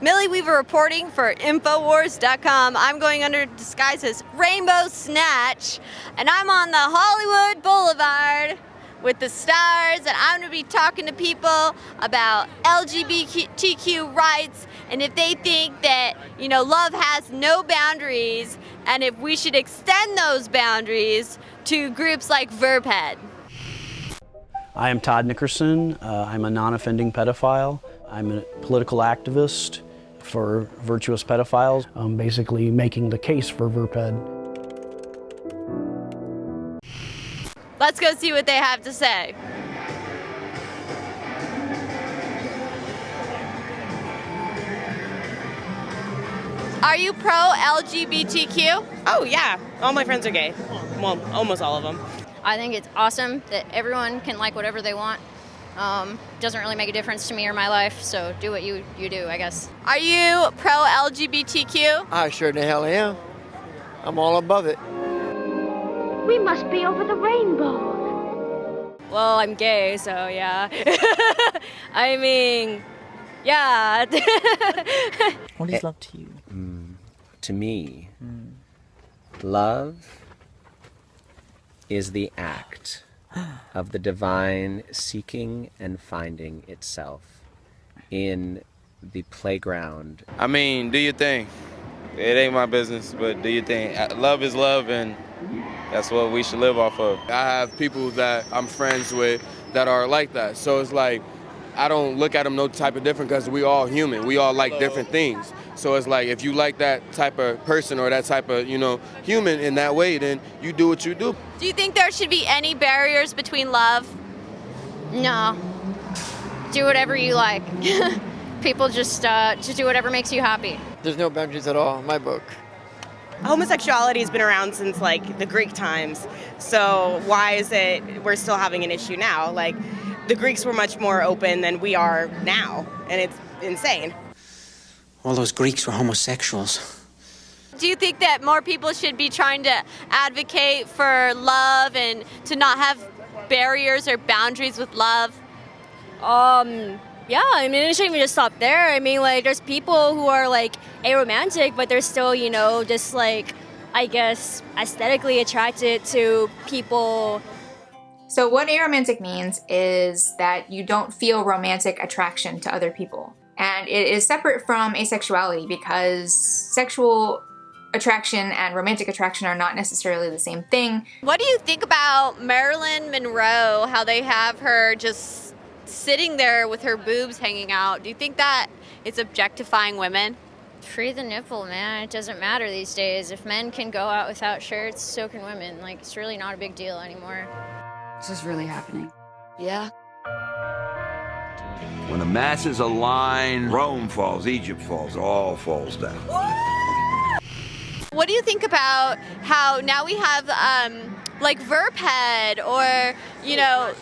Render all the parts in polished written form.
Millie Weaver reporting for Infowars.com. I'm going under disguise as Rainbow Snatch, and I'm on the Hollywood Boulevard with the stars, and I'm going to be talking to people about LGBTQ rights, and if they think that, you know, love has no boundaries, and if we should extend those boundaries to groups like Verped. I am Todd Nickerson. I'm a non-offending pedophile. I'm a political activist for virtuous pedophiles. I'm basically making the case for Verped. Let's go see what they have to say. Are you pro LGBTQ? Oh yeah, all my friends are gay. Well, almost all of them. I think it's awesome that everyone can like whatever they want. Doesn't really make a difference to me or my life, so do what you do, I guess. Are you pro LGBTQ? I sure the hell am. I'm all above it. We must be over the rainbow. Well, I'm gay, so yeah. I mean, yeah. What is love to you? To me, love is the act of the divine seeking and finding itself in the playground. I mean, do your thing. It ain't my business, but do your thing. Love is love, and that's what we should live off of. I have people that I'm friends with that are like that. So it's like, I don't look at them no type of different because we all human. We all like different things. So it's like, if you like that type of person or that type of, you know, human in that way, then you do what you do. Do you think there should be any barriers between love? No. Do whatever you like. People just do whatever makes you happy. There's no boundaries at all in my book. Homosexuality has been around since like the Greek times. So why is it we're still having an issue now? Like, the Greeks were much more open than we are now, and it's insane. All those Greeks were homosexuals. Do you think that more people should be trying to advocate for love and to not have barriers or boundaries with love? Yeah, I mean, it shouldn't even just stop there. I mean, like, there's people who are, like, aromantic, but they're still, you know, just, like, I guess, aesthetically attracted to people. So what aromantic means is that you don't feel romantic attraction to other people. And it is separate from asexuality because sexual attraction and romantic attraction are not necessarily the same thing. What do you think about Marilyn Monroe, how they have her just sitting there with her boobs hanging out? Do you think that it's objectifying women? Free the nipple, man. It doesn't matter these days. If men can go out without shirts, so can women. Like, it's really not a big deal anymore. This is really happening. Yeah. When the masses align, Rome falls, Egypt falls, all falls down. What do you think about how now we have like Verped or, you know,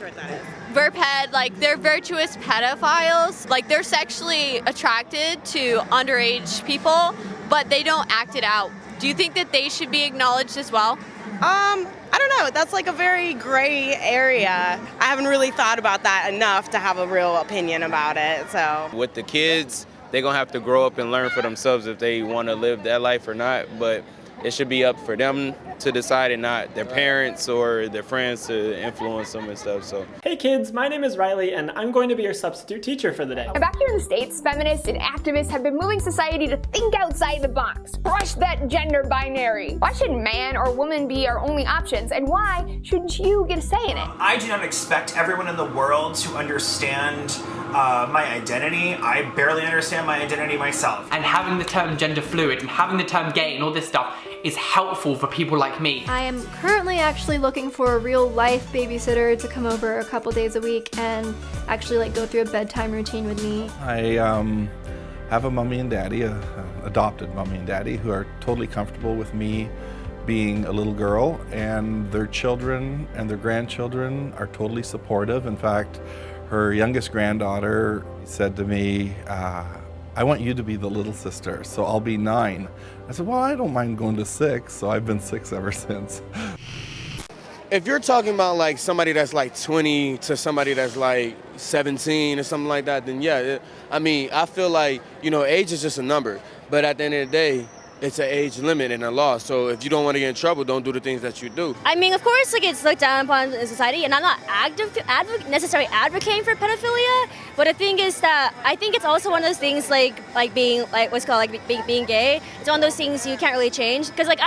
Verped, like they're virtuous pedophiles, like they're sexually attracted to underage people, but they don't act it out. Do you think that they should be acknowledged as well? I don't know. That's like a very gray area. I haven't really thought about that enough to have a real opinion about it, so. With the kids, they're going to have to grow up and learn for themselves if they want to live that life or not, but it should be up for them to decide and not their parents or their friends to influence them and stuff. So. Hey kids, my name is Riley and I'm going to be your substitute teacher for the day. Back here in the States, feminists and activists have been moving society to think outside the box. Crush that gender binary. Why should man or woman be our only options, and why shouldn't you get a say in it? I do not expect everyone in the world to understand my identity. I barely understand my identity myself. And having the term gender fluid and having the term gay and all this stuff is helpful for people like me. I am currently actually looking for a real life babysitter to come over a couple days a week and actually like go through a bedtime routine with me. I have a mommy and daddy, a adopted mommy and daddy, who are totally comfortable with me being a little girl, and their children and their grandchildren are totally supportive. In fact, her youngest granddaughter said to me, I want you to be the little sister, so I'll be 9. I said, well, I don't mind going to 6, so I've been 6 ever since. If you're talking about like somebody that's like 20 to somebody that's like 17 or something like that, then yeah, I mean, I feel like, you know, age is just a number. But at the end of the day, it's an age limit and a law. So if you don't want to get in trouble, don't do the things that you do. I mean, of course, like it's looked down upon in society, and I'm not necessarily advocating for pedophilia. But the thing is that I think it's also one of those things like being like what's called like being gay. It's one of those things you can't really change. Because like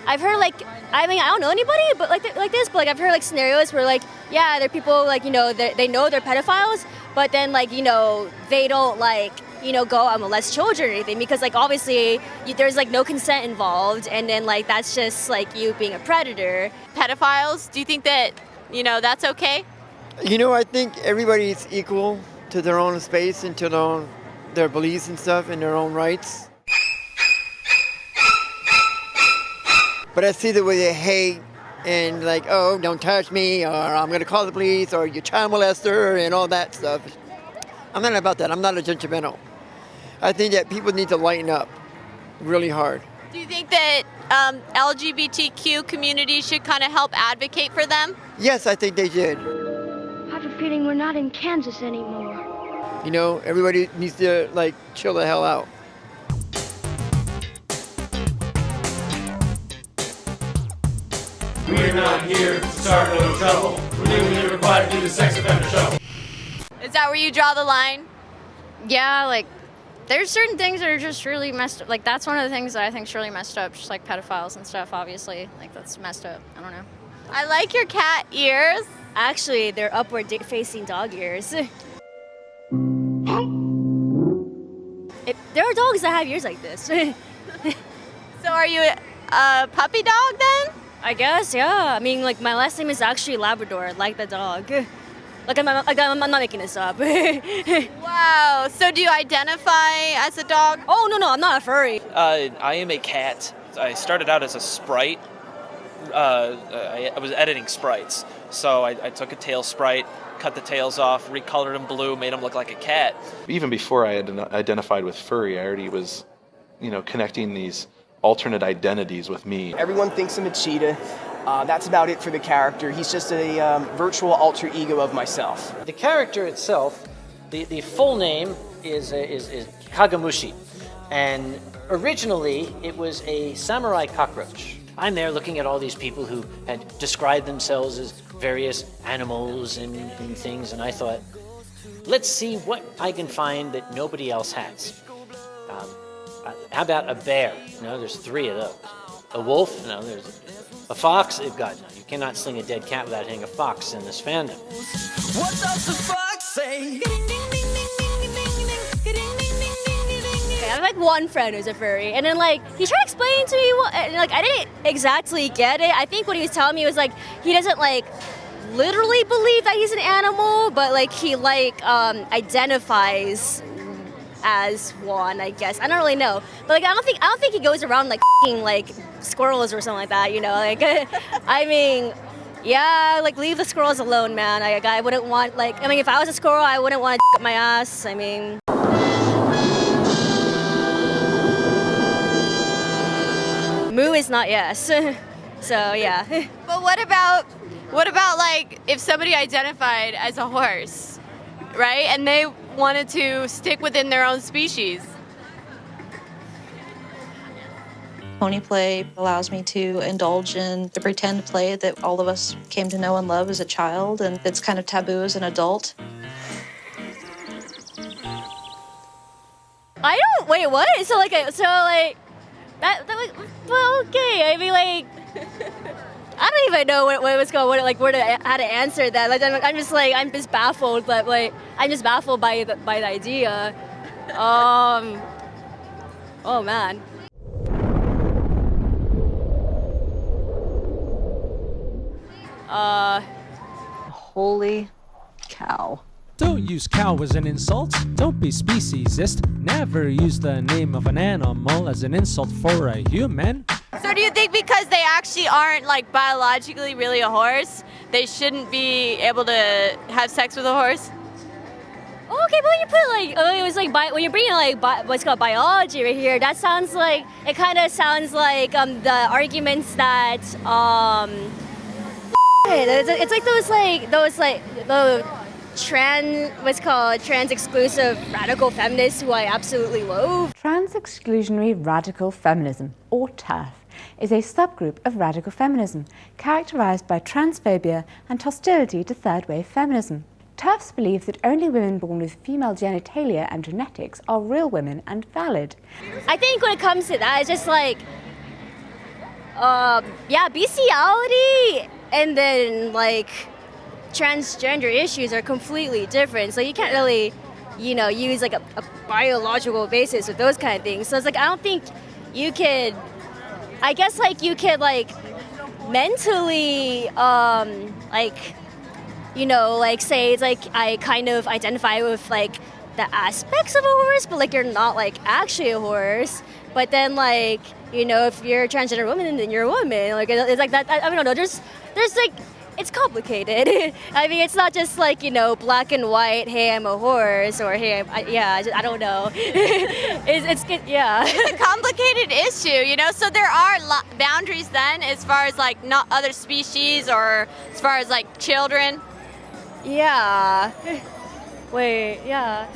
I've heard like I mean I don't know anybody, but like this, but like I've heard like scenarios where like yeah, there are people like you know they know they're pedophiles, but then like you know they don't like. You know, go and molest children or anything because, like, obviously there's like no consent involved, and then like that's just like you being a predator. Pedophiles, do you think that you know that's okay? You know, I think everybody's equal to their own space and to their beliefs and stuff and their own rights. But I see the way they hate and like, oh, don't touch me, or I'm gonna call the police, or you child molester, and all that stuff. I'm not about that. I'm not a judgmental. I think that people need to lighten up really hard. Do you think that LGBTQ community should kind of help advocate for them? Yes, I think they did. I have a feeling we're not in Kansas anymore. You know, everybody needs to like chill the hell out. We're not here to start no trouble. We're legally required to do the sex offender show. Is that where you draw the line? Yeah, like, there's certain things that are just really messed up. Like, that's one of the things that I think is really messed up, just like pedophiles and stuff, obviously. Like, that's messed up. I don't know. I like your cat ears. Actually, they're upward-facing dog ears. There are dogs that have ears like this. So are you a puppy dog then? I guess, yeah. I mean, like, my last name is actually Labrador, like the dog. Like, I'm not making this up. Wow. So do you identify as a dog? Oh, no, I'm not a furry. I am a cat. I started out as a sprite. I was editing sprites. So I took a tail sprite, cut the tails off, recolored them blue, made them look like a cat. Even before I had identified with furry, I already was, you know, connecting these alternate identities with me. Everyone thinks I'm a cheetah. That's about it for the character. He's just a virtual alter ego of myself. The character itself, the full name is Kagamushi, and originally it was a samurai cockroach. I'm there looking at all these people who had described themselves as various animals and things, and I thought, let's see what I can find that nobody else has. How about a bear? No, there's 3 of those. A wolf? No, there's a fox. God, no, you cannot sling a dead cat without hitting a fox in this fandom. What does the fox say? I have like one friend who's a furry, and then like he tried explaining to me and like I didn't exactly get it. I think what he was telling me was like he doesn't like literally believe that he's an animal, but like he like identifies as one, I guess. I don't really know, but like I don't think he goes around like like squirrels or something like that, you know. Like I mean, yeah, like leave the squirrels alone, man. I wouldn't want like I mean, if I was a squirrel, I wouldn't want to up my ass. I mean. Moo is not yes. So yeah. But what about like if somebody identified as a horse, right? And they wanted to stick within their own species. Pony play allows me to indulge in the pretend play that all of us came to know and love as a child, and it's kind of taboo as an adult. I don't wait. What? So like that well, okay. I mean like I don't even know what was going how to answer that. Like I'm just baffled, but like I'm just baffled by the idea. Oh man. Holy cow. Don't use cow as an insult. Don't be speciesist. Never use the name of an animal as an insult for a human. So do you think because they actually aren't like biologically really a horse, they shouldn't be able to have sex with a horse? Okay, but when you put like, it was like when you're bringing like what's called biology right here, that sounds like it kind of sounds like the arguments that It's like the trans exclusive radical feminists who I absolutely loathe. Trans-exclusionary radical feminism, or TERF, is a subgroup of radical feminism characterized by transphobia and hostility to third-wave feminism. TERFs believe that only women born with female genitalia and genetics are real women and valid. I think when it comes to that, it's just like, bestiality and then like transgender issues are completely different. So you can't really, use like a biological basis with those kind of things. So it's like, I don't think you could, I guess like you could like mentally, say it's like I kind of identify with like the aspects of a horse, but like you're not like actually a horse. But then like, if you're a transgender woman, then you're a woman. Like it's like that. I don't know. There's like, it's complicated. I mean, it's not just like, black and white, hey, I'm a horse, or hey, I don't know. It's good, yeah. It's a complicated issue, so there are boundaries then as far as like not other species or as far as like children. Yeah. Wait, yeah.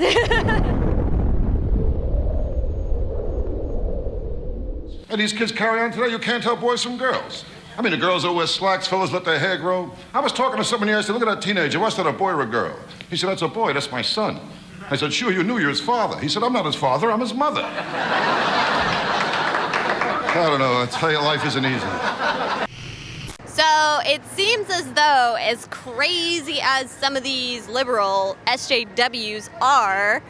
And these kids carry on today, you can't tell boys from girls. I mean, the girls that wear slacks, fellas let their hair grow. I was talking to someone here, I said, look at that teenager, what's that, a boy or a girl? He said, that's a boy, that's my son. I said, sure, you knew you're his father. He said, I'm not his father, I'm his mother. I don't know, I tell you, life isn't easy. So it seems as though, as crazy as some of these liberal SJWs are,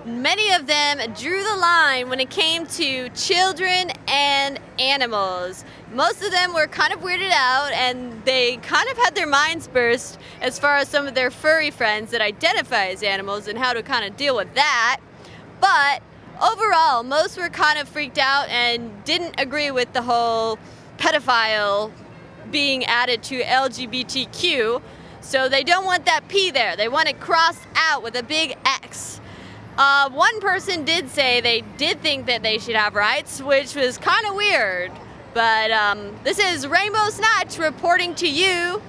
many of them drew the line when it came to children and animals. Most of them were kind of weirded out, and they kind of had their minds burst as far as some of their furry friends that identify as animals and how to kind of deal with that. But overall, most were kind of freaked out and didn't agree with the whole pedophile being added to LGBTQ. So they don't want that P there. They want it crossed out with a big X. One person did say they did think that they should have rights, which was kind of weird. But this is Rainbow Snatch reporting to you.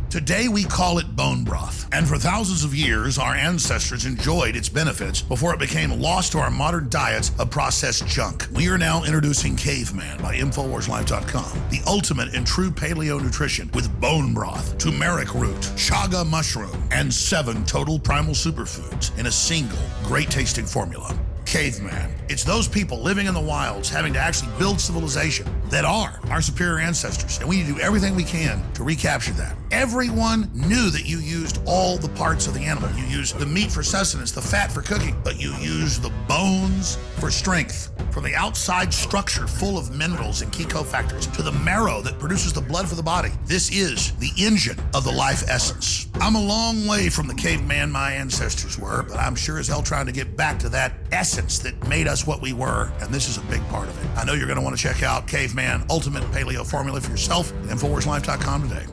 Today we call it bone broth, and for thousands of years our ancestors enjoyed its benefits before it became lost to our modern diets of processed junk. We are now introducing Caveman by InfoWarsLife.com, the ultimate in true paleo nutrition with bone broth, turmeric root, chaga mushroom, and 7 total primal superfoods in a single great tasting formula. Caveman. It's those people living in the wilds having to actually build civilization that are our superior ancestors, and we need to do everything we can to recapture that. Everyone knew that you used all the parts of the animal. You used the meat for sustenance, the fat for cooking, but you used the bones for strength. From the outside structure full of minerals and key cofactors to the marrow that produces the blood for the body, this is the engine of the life essence. I'm a long way from the caveman my ancestors were, but I'm sure as hell trying to get back to that essence that made us what we were, and this is a big part of it. I know you're going to want to check out Caveman Ultimate Paleo Formula for yourself at InfoWarsLife.com today.